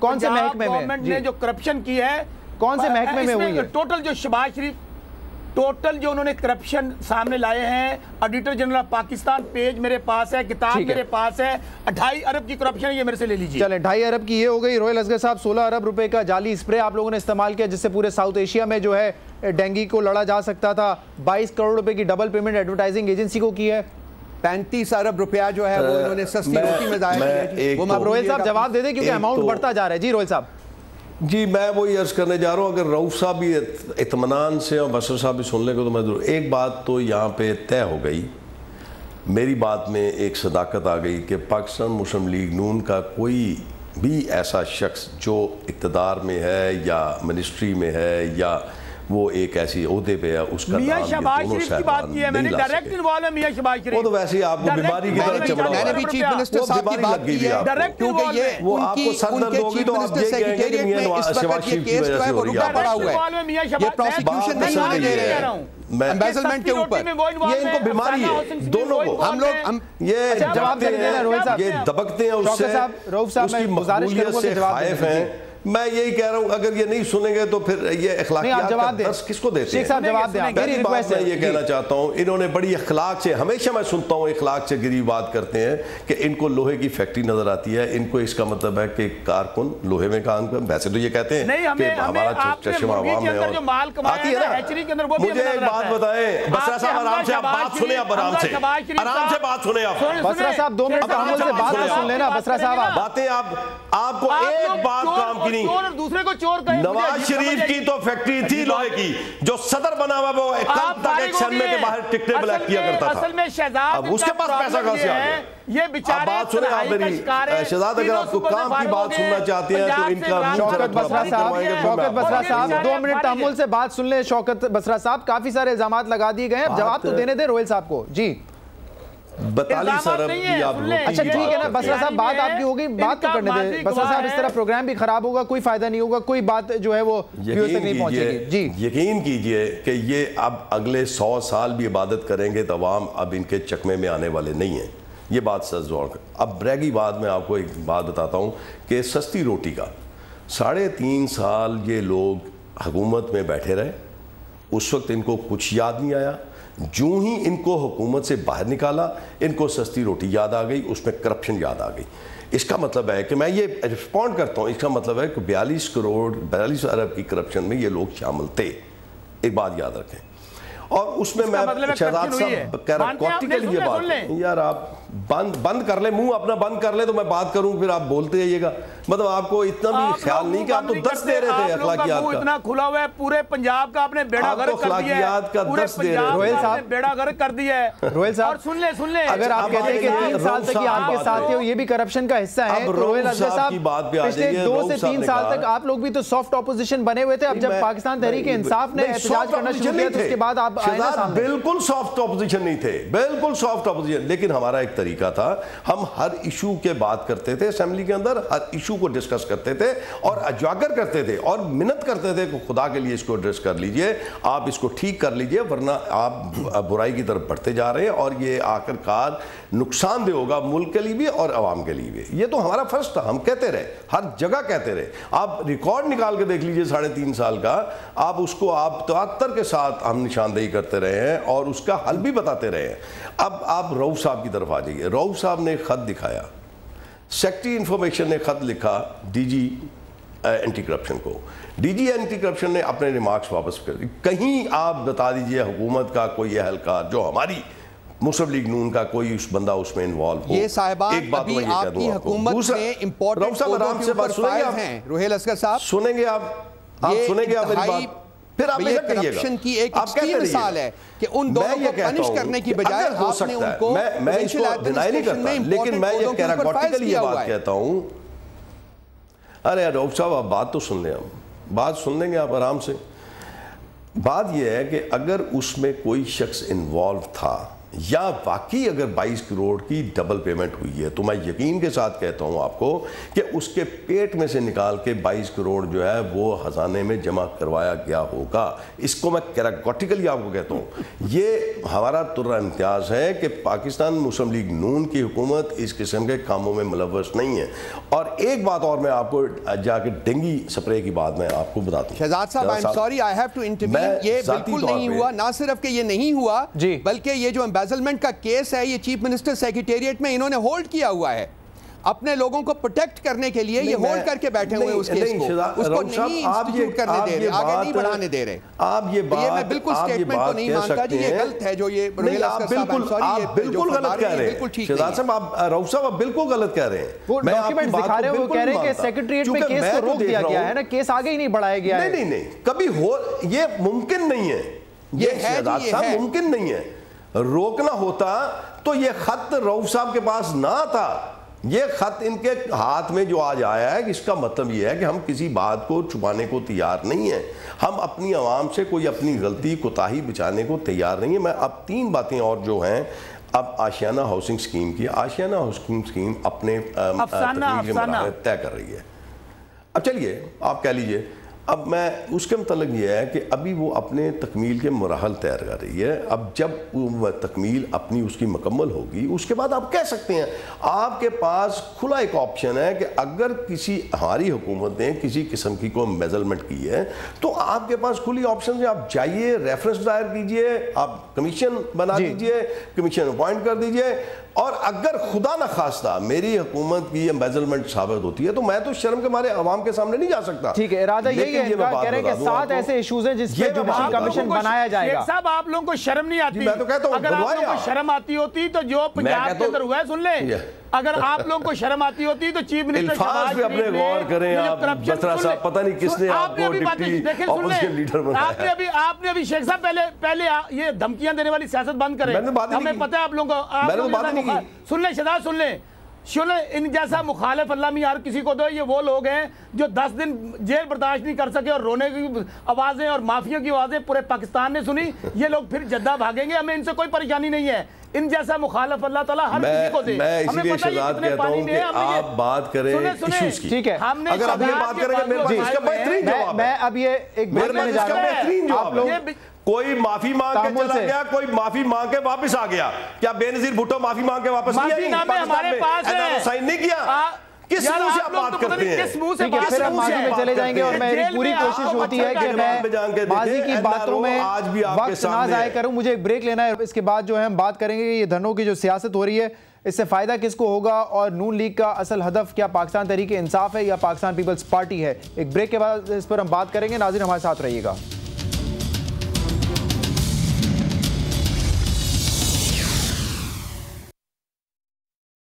کون سے محکمے میں گورنمنٹ نے جو کرپشن کی ہے کون سے محکمے میں ہوئی ہے؟ ٹوٹل جو شہباز شریف ٹوٹل جو انہوں نے کرپشن سامنے لائے ہیں، auditor general of Pakistan page میرے پاس ہے، کتاب میرے پاس ہے، 2.5 ارب کی کرپشن، یہ میرے سے لے لیجیے. چلیں 2.5 ارب کی یہ ہو گئی. روہیل اصغر صاحب 16 ارب روپے کا جعلی اسپرے آپ لوگوں نے استعمال کیا جس سے پورے ساؤتھ ایشیا میں جو ہے ڈینگی کو لڑا جا سکتا تھا. 22 کروڑ روپے کی ڈبل پیمنٹ ایڈورٹائزنگ ایجنسی کو کی ہے. 35 ارب روپیہ جو ہے وہ انہوں نے سستی روٹی میں ضائع کیا. اب روہیل صاحب جواب دے دیں کیونکہ اماؤنٹ بڑھتا جا رہا ہے. جی روہیل صاحب. جی میں وہی عرض کرنے جا رہا ہوں، اگر رؤوف صاحب بھی اطمینان سے اور بصر صاحب بھی سن لیں گے تو میں ضرور ایک بات تو یہاں پہ طے ہو گئی، میری بات میں ایک صداقت آ گئی کہ پاکستان مسلم لیگ نون کا کوئی بھی ایسا شخص جو اقتدار میں ہے یا منسٹری میں ہے یا وہ ایک ایسی عہدے پہ ہے اس کا میاں شہباز شریف کی بات کی ہے میں نے، ڈائریکٹ انوالو ہے میاں شہباز شریف. وہ تو ویسے ہی آپ کو بیماری کی طرح چمڑا میں نے بھی چیف منسٹر صاحب کی بات کی ہے کیونکہ یہ وہ آپ کو سر درد ہوگی تو آپ یہ کہیں گے کہ میاں شہباز شریف کی وجہ سے ہو رہی ہے. پڑا ہوا ہے یہ پروسیکیوشن نہیں دے رہے ہیں امبیزلمنٹ کے اوپر، یہ ان کو بیماری ہے دونوں کو. ہم لوگ یہ جواب دے دینا روہیل صاحب، یہ دبکتے ہیں اس سے، رؤوف صاحب میں گزارش کروں گا کہ جواب خائف ہیں. میں یہی کہہ رہا ہوں اگر یہ نہیں سنیں گے تو پھر یہ اخلاقیات کا درس کس کو دیتے ہیں؟ شیخ صاحب جواب دیں. پہلی بات میں یہ کہنا چاہتا ہوں، انہوں نے بڑی اخلاق سے، ہمیشہ میں سنتا ہوں اخلاق سے گری بات کرتے ہیں کہ ان کو لوہے کی فیکٹری نظر آتی ہے، ان کو اس کا مطلب ہے کہ کارکن لوہے میں کام کر. ویسے تو یہ کہتے ہیں کہ ہمارا چشمہ عوام میں آتی ہے نا. مجھے ایک بات بتائیں بصرہ صاحب، آرام سے آپ بات سنیں، آپ آرام سے بات سنیں. آپ بصرہ صاحب 2 منٹ تحمل سے بات سن لینا. بصرہ صاحب باتیں آپ کو ایک بات کام کی نہیں. نواز شریف کی تو فیکٹری تھی لوہے کی، جو صدر بنا ہوا وہ کل تک ایک سینمے کے باہر ٹکٹیں بلیک کیا کرتا تھا. اصل میں شہزاد اب اس کے پاس پیسہ کہاں سے آ گیا؟ یہ بیچارے بات سنیں آپ میری شہزاد، اگر آپ کو کام کی بات سننا چاہتے ہیں تو ان کا شوکت بصرہ صاحب 2 منٹ تحمل سے بات سن لیں. شوکت بصرہ صاحب کافی سارے الزامات لگا دیے گئے ہیں، جواب تو دینے دیں روہیل صاحب کو. جی 42 ارب کی آپ لوگ. اچھا ٹھیک ہے نا بصرہ صاحب، بات آپ کی ہوگی، بات تو کرنے دیں. بصرہ صاحب اس طرح پروگرام بھی خراب ہوگا، کوئی فائدہ نہیں ہوگا، کوئی بات جو ہے وہ ویوز تک نہیں پہنچے گی. جی یقین کیجئے کہ یہ اب اگلے 100 سال بھی عبادت کریں گے تو عوام اب ان کے چکمے میں آنے والے نہیں ہیں. یہ بات سچ زور. اب بریگی بات میں آپ کو ایک بات بتاتا ہوں کہ سستی روٹی کا 3.5 سال یہ لوگ حکومت میں بیٹھے رہے، اس وقت ان کو کچھ یاد نہیں آیا. جو ہی ان کو حکومت سے باہر نکالا ان کو سستی روٹی یاد آ گئی، اس میں کرپشن یاد آ گئی. اس کا مطلب ہے کہ میں یہ رسپونڈ کرتا ہوں، اس کا مطلب ہے کہ 42 ارب کی کرپشن میں یہ لوگ شامل تھے. ایک بات یاد رکھیں. اور اس میں شہزاد صاحب کہہ رہا ہوں کوٹیکل یہ بات یار آپ بند کر لیں، منہ اپنا بند کر لیں تو میں بات کروں، پھر آپ بولتے رہیے گا. مطلب آپ کو اتنا بھی خیال نہیں کہ آپ تو درس دے رہے تھے اخلاقیات کا. اتنا کھلا ہوا ہے پورے پنجاب کا، آپ نے بیڑا غرق کر دیا ہے، پورے پنجاب کا بیڑا غرق کر دیا ہے. روہیل صاحب اور سن لیں اگر آپ کہتے ہیں کہ 3 سال تک یہ آپ کے ساتھ ہو، یہ بھی کرپشن کا حصہ ہے، تو روہیل اصغر صاحب پچھلے 2 سے 3 سال تک آپ لوگ بھی تو سافٹ اپوزیشن بنے ہوئے تھے. اب جب پاکستان تحریک انصاف نے احتجاج کرنا شروع کیا تو اس کے بعد آپ آئے نا سامنے. بالکل سافٹ اپوزیشن نہیں تھے، بالکل سافٹ اپوزیشن. لیکن ہمارا ایک طریقہ تھا، ہم ہر ایشو کے بات کرتے تھے اسمبلی کے اندر، ہر ایشو کو ڈسکس کرتے تھے اور اجاگر کرتے تھے اور منت کرتے تھے کہ خدا کے لیے اس کو ایڈریس کر لیجئے، آپ اس کو ٹھیک کر لیجئے، ورنہ آپ برائی کی طرف بڑھتے جا رہے ہیں اور یہ آخر کار نقصان دہ ہوگا ملک کے لیے بھی اور عوام کے لیے بھی. یہ تو ہمارا فرض تھا، ہم کہتے رہے، ہر جگہ کہتے رہے. آپ ریکارڈ نکال کے دیکھ لیجئے 3.5 سال کا، آپ اس کو آپ تواتر کے ساتھ ہم نشاندہی کرتے رہے ہیں اور اس کا حل بھی بتاتے رہے ہیں. اب آپ رؤوف صاحب کی طرف آ جائیے. رؤوف صاحب نے خط دکھایا، سیکٹری انفارمیشن نے خط لکھا ڈی جی اینٹی کرپشن کو. ڈی جی اینٹی کرپشن نے اپنے ریمارکس واپس کر دی. کہیں آپ بتا دیجئے حکومت کا کوئی اہلکار جو ہماری مسلم لیگ نون کا کوئی اس بندہ اس میں انوالو ہو. یہ صاحبان ابھی آپ کی حکومت میں امپورٹنٹ عہدوں کے اوپر فائز ہیں. روہیل اصغر صاحب سنیں گے آپ سنیں گے آپ میری بات، پھر آپ یہ کرپشن کی ایک اچھی مثال ہے کہ ان دونوں کو پنش کرنے کی بجائے آپ نے ان کو میں اس کو ڈینائی نہیں کرتا، لیکن میں یہ کیراگوٹیکلی یہ بات کہتا ہوں. ارے رؤوف صاحب آپ بات تو سن لیں، ہم بات سن لیں گے آپ آرام سے. بات یہ ہے کہ اگر اس میں کوئی شخص انوالو تھا یا واقعی اگر 22 کروڑ کی ڈبل پیمنٹ ہوئی ہے تو میں یقین کے ساتھ کہتا ہوں آپ کو کہ اس کے پیٹ میں سے نکال کے 22 کروڑ جو ہے وہ خزانے میں جمع کروایا گیا ہوگا. اس کو میں کیٹاگوریکلی آپ کو کہتا ہوں. یہ ہمارا ترہ امتیاز ہے کہ پاکستان مسلم لیگ نون کی حکومت اس قسم کے کاموں میں ملوث نہیں ہے. اور ایک بات اور میں آپ کو جا کے ڈینگی سپرے کی بات میں آپ کو بتاتا ہوں. شہزاد صاحب I'm sorry I have to intervene. یہ بالکل نہیں ہوا. نہ صرف کہ یہ نہیں ہوا بلکہ یہ جو امبیزلمنٹ کا کیس ہے یہ چیف منسٹر سیکریٹریٹ میں انہوں نے ہولڈ کیا ہوا ہے اپنے لوگوں کو پروٹیکٹ کرنے کے لیے. یہ ہولڈ کر کے بیٹھے ہوئے اس کیس کو, اس کو نہیں انسٹیٹیوٹ کرنے دے رہے, آگے نہیں بڑھانے دے رہے. آپ یہ میں بالکل سٹیٹمنٹ کو نہیں مانتا جی, یہ غلط ہے جو یہ روہیل اصغر صاحب I'm sorry یہ بالکل غلط کہہ رہے ہیں. شہزاد صاحب آپ رؤوف صاحب آپ بالکل غلط کہہ رہے ہیں. وہ ڈاکیومنٹس دکھا رہے ہیں, وہ کہہ رہے ہیں کہ سیکریٹریٹ میں کیس کو روک دیا گیا ہے نا, کیس آگے ہی نہیں بڑھایا گیا ہے. نہیں کبھی ہو, یہ ممکن نہیں ہے. یہ شہزاد صاحب ممکن نہیں ہے. روکنا ہوتا تو یہ خط رؤوف صاحب کے پاس نہ تھا. یہ خط ان کے ہاتھ میں جو آج آیا ہے اس کا مطلب یہ ہے کہ ہم کسی بات کو چھپانے کو تیار نہیں ہیں. ہم اپنی عوام سے کوئی اپنی غلطی کوتاہی بچانے کو تیار نہیں ہیں. میں اب 3 باتیں اور جو ہیں, اب آشیانہ ہاؤسنگ سکیم کی, آشیانہ ہاؤسنگ سکیم اپنے تکمیل کے مراحل طے کر رہی ہے. اب چلیے آپ کہہ لیجئے, اب میں اس کے متعلق یہ ہے کہ ابھی وہ اپنے تکمیل کے مراحل طے کر رہی ہے. اب جب تکمیل اپنی اس کی مکمل ہوگی اس کے بعد آپ کہہ سکتے ہیں, آپ کے پاس کھلا ایک آپشن ہے کہ اگر کسی ہماری حکومت نے کسی قسم کی کوئی امبیزلمنٹ کی ہے تو آپ کے پاس کھلی آپشن ہے, آپ جائیے ریفرنس دائر کیجئے, آپ کمیشن بنا دیجئے, کمیشن اپوائنٹ کر دیجئے. اور اگر خدا نہ خواستہ میری حکومت کی امبیزلمنٹ ثابت ہوتی ہے تو میں تو شرم کے مارے عوام کے سامنے نہیں جا سکتا. ٹھیک ہے, ارادہ یہی ہے, کہہ رہے ہیں کہ 7 ایسے ایشوز ہیں جس پہ جوڈیشل کمیشن بنایا جائے گا. صاحب آپ لوگوں کو شرم نہیں آتی؟ میں تو کہتا ہوں اگر آپ لوگوں کو شرم آتی ہوتی تو جو پنجاب کے اندر ہوا ہے سن لیں, اگر آپ لوگوں کو شرم آتی ہوتی تو چیف منسٹر الفاظ پہ اپنے غور کریں. آپ بترا صاحب پتہ نہیں کس نے آپ کو ڈپٹی اپوزیشن لیڈر بنایا. آپ نے ابھی شیخ صاحب پہلے یہ دھمکیاں دینے والی سیاست بند کریں. ہمیں پتہ ہے آپ لوگوں کو. سن لیں شہزاد, سن لیں, ان جیسا مخالف اللہ میں یار کسی کو دو. یہ وہ لوگ ہیں جو 10 دن جیل برداشت نہیں کر سکے اور رونے کی آوازیں اور معافیوں کی آوازیں پورے پاکستان نے سنی. یہ لوگ پھر جدہ بھاگیں گے, ہمیں ان سے کوئی پریشانی نہیں ہے. ان جیسا مخالف اللہ تعالیٰ ہر کسی کو دے. میں اسی لیے شہزاد کہتا ہوں کہ آپ بات کریں ایشوز کی. ٹھیک ہے, اگر آپ یہ بات کریں گے میرے پاس اس کا بہترین جواب ہے. میں اب یہ ایک بات کرنے جا رہا ہوں. آپ لوگ کوئی معافی مانگ کے چلا گیا, کوئی معافی مانگ کے واپس آ گیا. کیا بے نظیر بھٹو معافی مانگ کے واپس نہیں آئی؟ ہمارے پاس ہے, سائن نہیں کیا. کس منہ سے آپ بات کرتے ہیں؟ پھر ہم ماضی میں چلے جائیں گے اور میری پوری کوشش ہوتی ہے کہ میں ماضی کی باتوں میں وقت نہ ضائع کروں. مجھے ایک بریک لینا ہے, اس کے بعد جو ہے ہم بات کریں گے کہ یہ دھرنوں کی جو سیاست ہو رہی ہے اس سے فائدہ کس کو ہوگا, اور نون لیگ کا اصل ہدف کیا پاکستان تحریک انصاف ہے یا پاکستان پیپلز پارٹی ہے. ایک بریک کے بعد اس پر ہم بات کریں گے. ناظرین ہمارے ساتھ رہیے گا.